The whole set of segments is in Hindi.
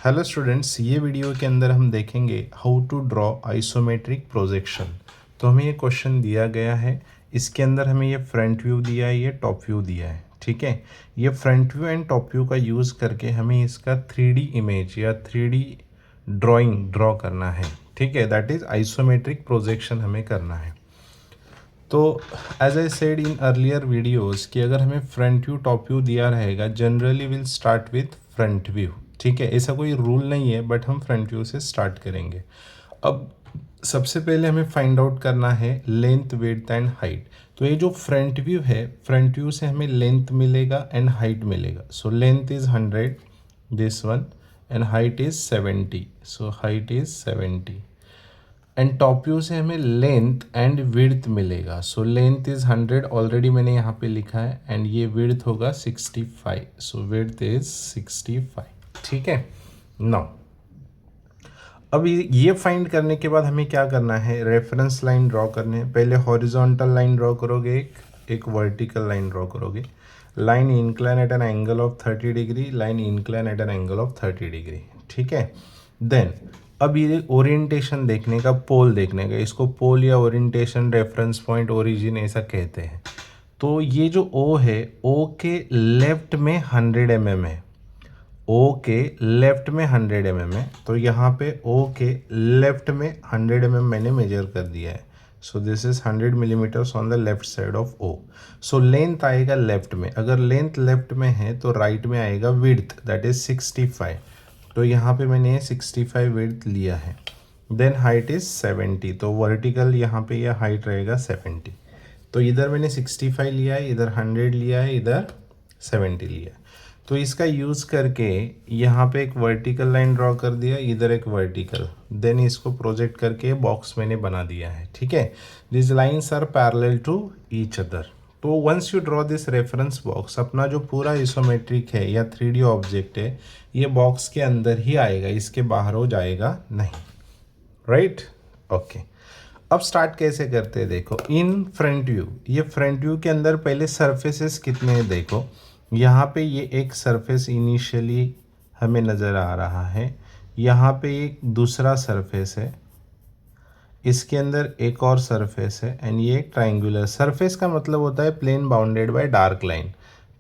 हेलो स्टूडेंट्स, ये वीडियो के अंदर हम देखेंगे how to draw isometric projection. तो हमें ये क्वेश्चन दिया गया है, इसके अंदर हमें ये फ्रंट व्यू दिया है, ये टॉप व्यू दिया है। ठीक है, ये front view and top view का यूज़ करके हमें इसका 3D इमेज या 3D ड्राइंग ड्रॉ करना है। ठीक है, दैट इज़ आइसोमेट्रिक प्रोजेक्शन हमें करना है। तो as I said in earlier videos कि अगर हमें फ्रंट व्यू टॉप व्यू दिया रहेगा, generally will start with front view. ठीक है, ऐसा कोई रूल नहीं है, बट हम फ्रंट व्यू से स्टार्ट करेंगे। अब सबसे पहले हमें फाइंड आउट करना है लेंथ, विड्थ एंड हाइट। तो ये जो फ्रंट व्यू है, फ्रंट व्यू से हमें लेंथ मिलेगा एंड हाइट मिलेगा। So length is 100, this one, and height is 70। So height is 70 and top view से हमें लेंथ एंड विड्थ मिलेगा। सो लेंथ इज 100, ऑलरेडी मैंने यहाँ पे लिखा है, एंड ये विड्थ होगा 65। सो विड्थ इज 65। ठीक है, नाउ अब ये फाइंड करने के बाद हमें क्या करना है, रेफरेंस लाइन ड्रॉ करने हैं। पहले हॉरिजॉन्टल लाइन ड्रॉ करोगे, एक वर्टिकल लाइन ड्रॉ करोगे। Line incline at an angle of 30 degree, line incline at an angle of 30 degree. ठीक है, देन अब ये ओरिएंटेशन देखने का, पोल देखने का, इसको पोल या ओरिएंटेशन, रेफरेंस पॉइंट, ओरिजिन ऐसा कहते हैं। तो ये जो O है, O के लेफ्ट में 100 mm है, O के लेफ्ट में 100 mm है। तो यहाँ पे O के लेफ्ट में 100 mm मैंने मेजर कर दिया है। So this is 100 millimetres on the left side of O। So length आएगा लेफ्ट में, अगर लेंथ लेफ्ट में है तो राइट में आएगा विड्थ, दैट इज 65। तो यहाँ पे मैंने 65 विड्थ लिया है। देन हाइट इज 70, तो वर्टिकल यहाँ पे यह हाइट रहेगा 70। तो इधर मैंने 65 लिया है, इधर 100 लिया है, इधर 70 लिया है। तो इसका यूज़ करके यहाँ पे एक वर्टिकल लाइन ड्रॉ कर दिया, इधर एक वर्टिकल, देन इसको प्रोजेक्ट करके बॉक्स मैंने बना दिया है। ठीक है, this lines are parallel to each other. तो once you draw this reference box, अपना जो पूरा आइसोमेट्रिक है या 3D ऑब्जेक्ट है, ये बॉक्स के अंदर ही आएगा, इसके बाहर हो जाएगा नहीं। Right, okay. अब स्टार्ट कैसे करते हैं, देखो इन फ्रंट व्यू, ये फ्रंट व्यू के अंदर पहले सरफेसेस कितने हैं देखो। यहाँ पे ये एक सरफेस इनिशियली हमें नज़र आ रहा है, यहाँ पे एक दूसरा सरफेस है, इसके अंदर एक और सरफेस है, एंड ये एक ट्राइंगुलर सरफेस का मतलब होता है plane bounded by dark line.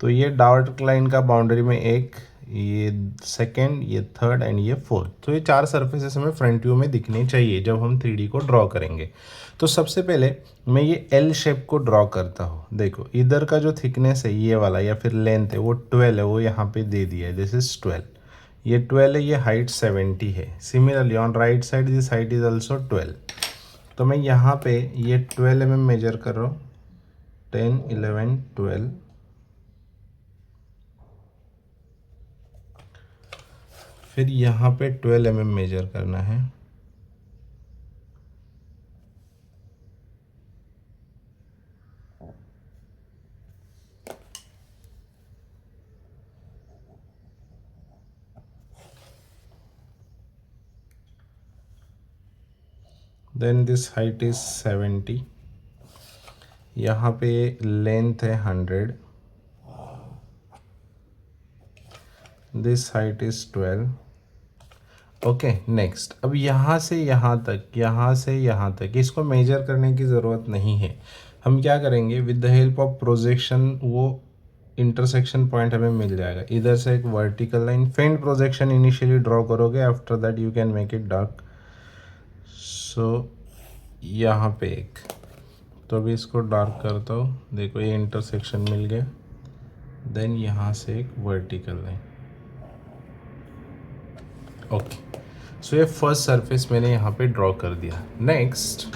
तो ये डार्क लाइन का बाउंड्री में एक, ये सेकंड, ये थर्ड एंड ये फोर्थ। तो ये 4 सरफेसेस हमें फ्रंट व्यू में दिखने चाहिए जब हम 3D को ड्रॉ करेंगे। तो सबसे पहले मैं ये एल शेप को ड्रॉ करता हूँ। देखो इधर का जो थिकनेस है ये वाला या फिर लेंथ है वो 12 है, वो यहाँ पे दे दिया है, दिस इज 12। ये 12 है, ये हाइट 70 है। Similarly on right side this height is also 12। तो मैं यहाँ पे ये 12 mm मेजर कर रहा हूँ, 10, 11, 12। फिर यहाँ पे 12 mm मेजर करना है, देन दिस हाइट इज 70। यहाँ पे लेंथ है 100, this height is 12। Okay, next अब यहाँ से यहाँ तक, यहाँ से यहाँ तक इसको मेजर करने की ज़रूरत नहीं है। हम क्या करेंगे, with the help of projection वो इंटरसेक्शन पॉइंट हमें मिल जाएगा। इधर से एक vertical line, faint projection initially draw करोगे, after that you can make it dark. So यहाँ पे एक, तो अभी इसको डार्क करता हूँ, देखो ये इंटरसेक्शन मिल गया। देन यहाँ से एक वर्टिकल लाइन। ओके, सो ये फर्स्ट सरफेस मैंने यहाँ पे ड्रॉ कर दिया। नेक्स्ट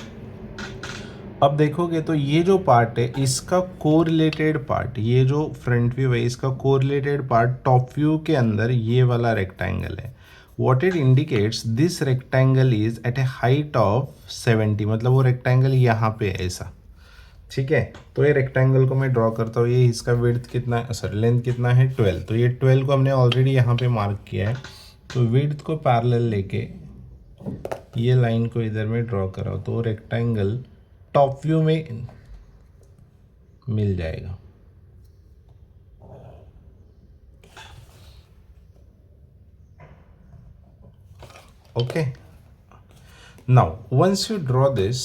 अब देखोगे तो ये जो पार्ट है इसका कोरिलेटेड पार्ट, ये जो फ्रंट व्यू है इसका कोरिलेटेड पार्ट टॉप व्यू के अंदर ये वाला रेक्टेंगल है। What it indicates, this rectangle is at a height of 70, मतलब वो रेक्टेंगल यहाँ पे है ऐसा। ठीक है, तो ये रेक्टेंगल को मैं ड्रॉ करता हूँ, ये इसका विड्थ कितना है, सॉरी लेंथ कितना है 12। तो ये 12 को हमने ऑलरेडी यहाँ पे मार्क किया है। तो विड्थ को पैरेलल लेके ये लाइन को इधर में ड्रॉ कराओ, तो रेक्टेंगल टॉप व्यू में मिल जाएगा। Okay, now once you draw this,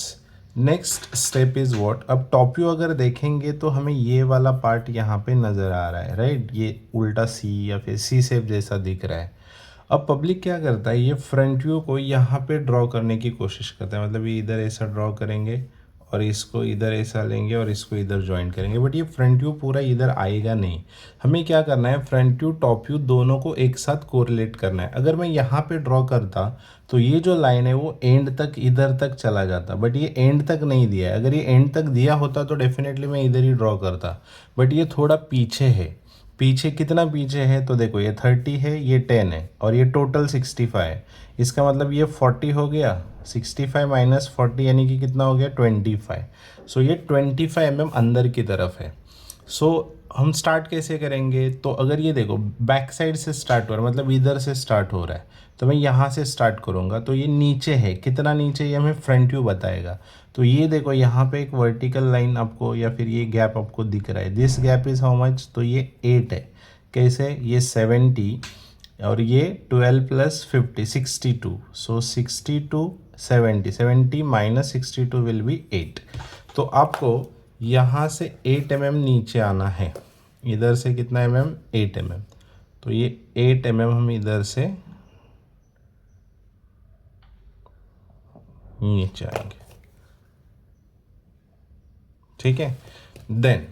next step is what, अब टॉप व्यू अगर देखेंगे तो हमें ये वाला पार्ट यहाँ पे नज़र आ रहा है, राइट, ये उल्टा सी या फिर सी शेप जैसा दिख रहा है। अब पब्लिक क्या करता है, ये फ्रंट व्यू को यहाँ पे ड्रॉ करने की कोशिश करता है, मतलब ये इधर ऐसा ड्रॉ करेंगे और इसको इधर ऐसा लेंगे और इसको इधर ज्वाइन करेंगे, बट ये फ्रंट व्यू पूरा इधर आएगा नहीं। हमें क्या करना है, फ्रंट व्यू टॉप व्यू दोनों को एक साथ कोरिलेट करना है। अगर मैं यहाँ पे ड्रॉ करता तो ये जो लाइन है वो एंड तक इधर तक चला जाता, बट ये एंड तक नहीं दिया है। अगर ये एंड तक दिया होता तो डेफिनेटली मैं इधर ही ड्रॉ करता, बट ये थोड़ा पीछे है। पीछे कितना पीछे है, तो देखो ये 30 है, ये 10 है और ये टोटल 65 है। इसका मतलब ये 40 हो गया, 65 माइनस 40 यानी कि कितना हो गया, 25। सो ये 25 mm अंदर की तरफ है। सो हम स्टार्ट कैसे करेंगे, तो अगर ये देखो बैक साइड से स्टार्ट हो रहा है, मतलब इधर से स्टार्ट हो रहा है, तो मैं यहाँ से स्टार्ट करूँगा तो ये नीचे है, कितना नीचे ये हमें फ्रंट व्यू बताएगा। तो ये देखो यहाँ पे एक वर्टिकल लाइन आपको या फिर ये गैप आपको दिख रहा है, this gap is how much, तो ये 8 है। कैसे, ये 70 और ये 12 plus 50 62, so 62 70, 70 minus 62 will be 8। तो आपको यहाँ से 8 mm नीचे आना है, इधर से कितना mm, 8 mm। तो ये 8 mm हम इधर से नीचे आएंगे, ठीक है। देन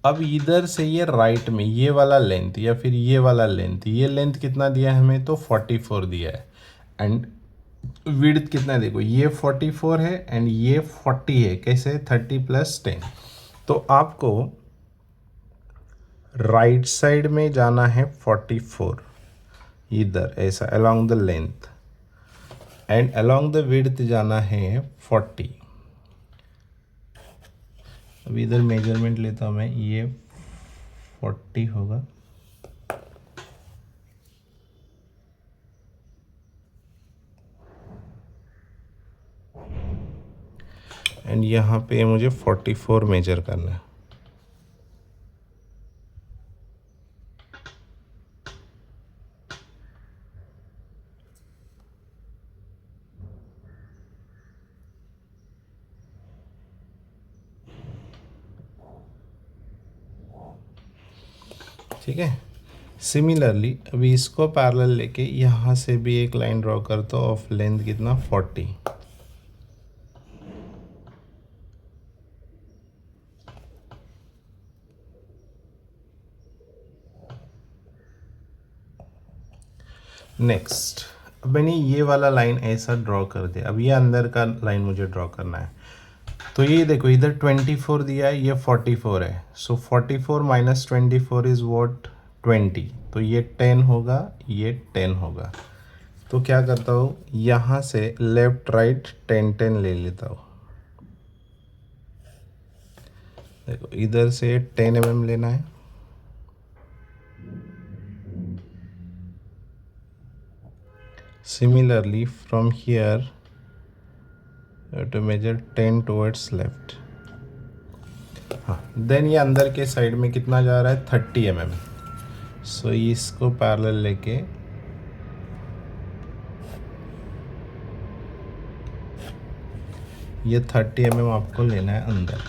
अब इधर से ये राइट में ये वाला लेंथ या फिर ये वाला लेंथ, ये लेंथ कितना दिया है हमें, तो 44 दिया है। एंड विड्थ कितना है, देखो ये 44 है एंड ये 40 है। कैसे, 30 प्लस 10। तो आपको राइट साइड में जाना है 44, इधर ऐसा along the length, and along the width जाना है 40। अब इधर मेजरमेंट लेता हूँ मैं, ये 40 होगा, एंड यहाँ पे मुझे 44 मेजर करना है। ठीक है, सिमिलरली अभी इसको पैरेलल लेके यहाँ से भी एक लाइन ड्रॉ करता हूँ ऑफ लेंथ कितना, 40। नेक्स्ट, अब मैंने ये वाला लाइन ऐसा ड्रॉ कर दिया, अब ये अंदर का लाइन मुझे ड्रॉ करना है। तो ये देखो इधर 24 दिया है, ये 44 है, सो 44 माइनस 24 इज वॉट, 20। तो ये 10 होगा, ये 10 होगा। तो क्या करता हूँ, यहाँ से लेफ्ट राइट 10 10 ले लेता हूँ। देखो इधर से 10 mm लेना है, similarly from here you have to measure 10 towards left। हाँ, देन ये अंदर के साइड में कितना जा रहा है, 30 mm। सो इसको पैरेलल लेके ये 30 mm आपको लेना है अंदर।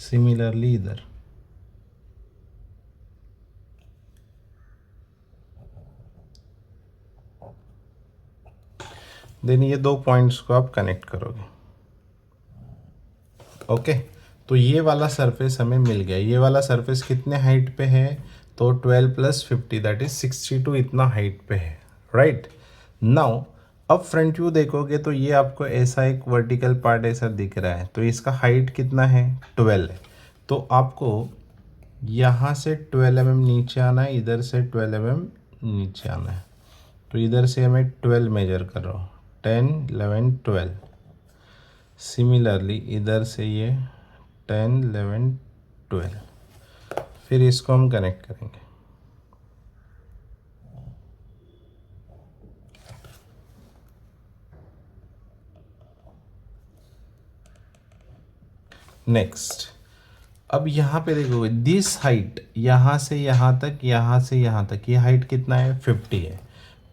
सिमिलरली इधर, देन ये दो पॉइंट्स को आप कनेक्ट करोगे। ओके, तो ये वाला सरफेस हमें मिल गया। ये वाला सरफेस कितने हाइट पे है, तो 12 प्लस 50 दैट इज 62 इतना हाइट पे है, राइट। नाउ अब फ्रंट व्यू देखोगे तो ये आपको ऐसा एक वर्टिकल पार्ट ऐसा दिख रहा है, तो इसका हाइट कितना है, 12 है। तो आपको यहाँ से 12 mm नीचे आना है, इधर से 12 mm नीचे आना है। तो इधर से मैं 12 मेजर कर रहा हूँ, 10 11 12। सिमिलरली इधर से ये 10 11 12, फिर इसको हम कनेक्ट करेंगे। नेक्स्ट, अब यहाँ पे देखोगे दिस हाइट यहाँ से यहाँ तक, यहाँ से यहाँ तक, ये हाइट कितना है 50 है।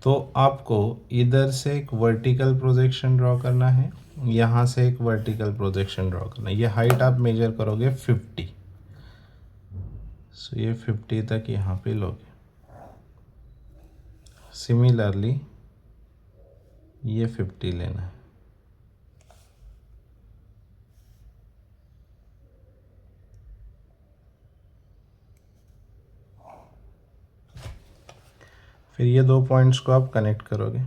तो आपको इधर से एक वर्टिकल प्रोजेक्शन ड्रॉ करना है, यहाँ से एक वर्टिकल प्रोजेक्शन ड्रॉ करना है। ये हाइट आप मेजर करोगे 50, सो ये 50 तक यहाँ पे लोगे। सिमिलरली ये 50 लेना है। फिर ये दो पॉइंट्स को आप कनेक्ट करोगे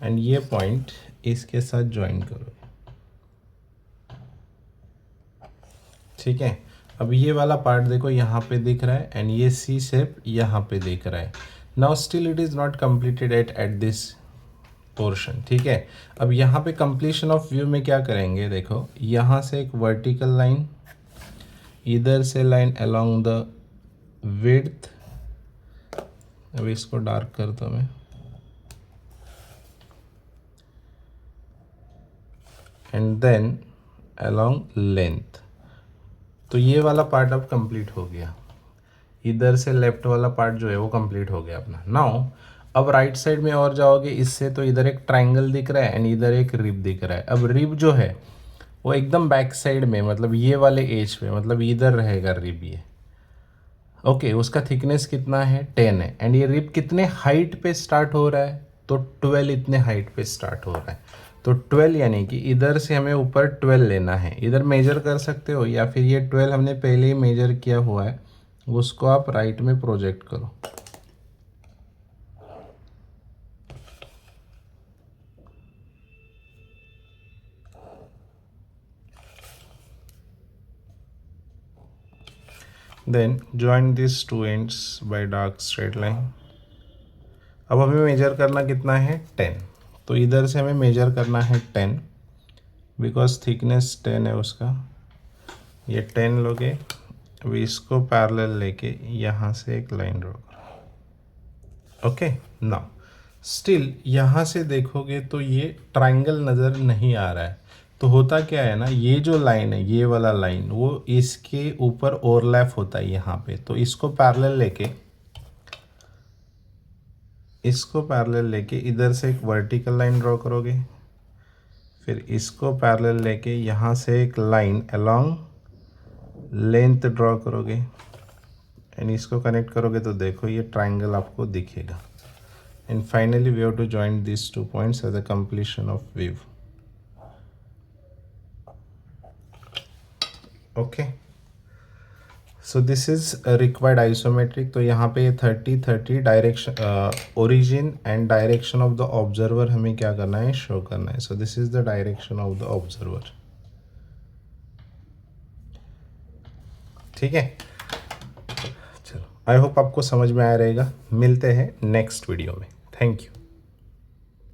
एंड ये पॉइंट इसके साथ ज्वाइन करोगे, ठीक है। अब ये वाला पार्ट देखो यहाँ पे दिख रहा है एंड ये सी शेप यहाँ पे दिख रहा है। Now still it is not completed at this portion, ठीक है। अब यहाँ पे कंप्लीशन ऑफ व्यू में क्या करेंगे, देखो यहाँ से एक वर्टिकल लाइन, इधर से लाइन अलोंग द विड्थ, अब इसको डार्क करता हूँ मैं, एंड देन अलोंग लेंथ। तो ये वाला पार्ट अब कंप्लीट हो गया, इधर से लेफ्ट वाला पार्ट जो है वो कंप्लीट हो गया अपना। नाउ अब राइट साइड में और जाओगे इससे, तो इधर एक ट्रायंगल दिख रहा है एंड इधर एक रिब दिख रहा है। अब रिब जो है वो एकदम बैक साइड में, मतलब ये वाले एज पे, मतलब इधर रहेगा रिब ये, ओके। उसका थिकनेस कितना है 10 है एंड ये रिब कितने हाइट पे स्टार्ट हो रहा है, तो 12 इतने हाइट पे स्टार्ट हो रहा है। तो 12 यानी कि इधर से हमें ऊपर 12 लेना है। इधर मेजर कर सकते हो या फिर ये 12 हमने पहले ही मेजर किया हुआ है, उसको आप राइट में प्रोजेक्ट करो। Then join this two ends by dark straight line. अब हमें मेजर करना कितना है 10, तो इधर से हमें मेजर करना है 10 बिकॉज थिकनेस 10 है उसका। ये 10 लोगे, अब इसको पैरेलल लेके यहाँ से एक लाइन ड्रॉ करो, ओके। नाउ स्टिल यहाँ से देखोगे तो ये ट्रायंगल नज़र नहीं आ रहा है। तो होता क्या है ना, ये जो लाइन है, ये वाला लाइन, वो इसके ऊपर ओवरलैप होता है यहाँ पे। तो इसको पैरेलल लेके इधर से एक वर्टिकल लाइन ड्रॉ करोगे, फिर इसको पैरेलल लेके यहाँ से एक लाइन अलोंग लेंथ ड्रॉ करोगे एंड इसको कनेक्ट करोगे, तो देखो ये ट्रायंगल आपको दिखेगा। And finally we have to join this 2 points as a completion of wave, okay. So this is required isometric. तो यहाँ पे 30-30 direction, origin and direction of the observer हमें क्या करना है, शो करना है। So this is the direction of the observer, ठीक है। चलो, आई होप आपको समझ में आया रहेगा। मिलते हैं नेक्स्ट वीडियो में। Thank you.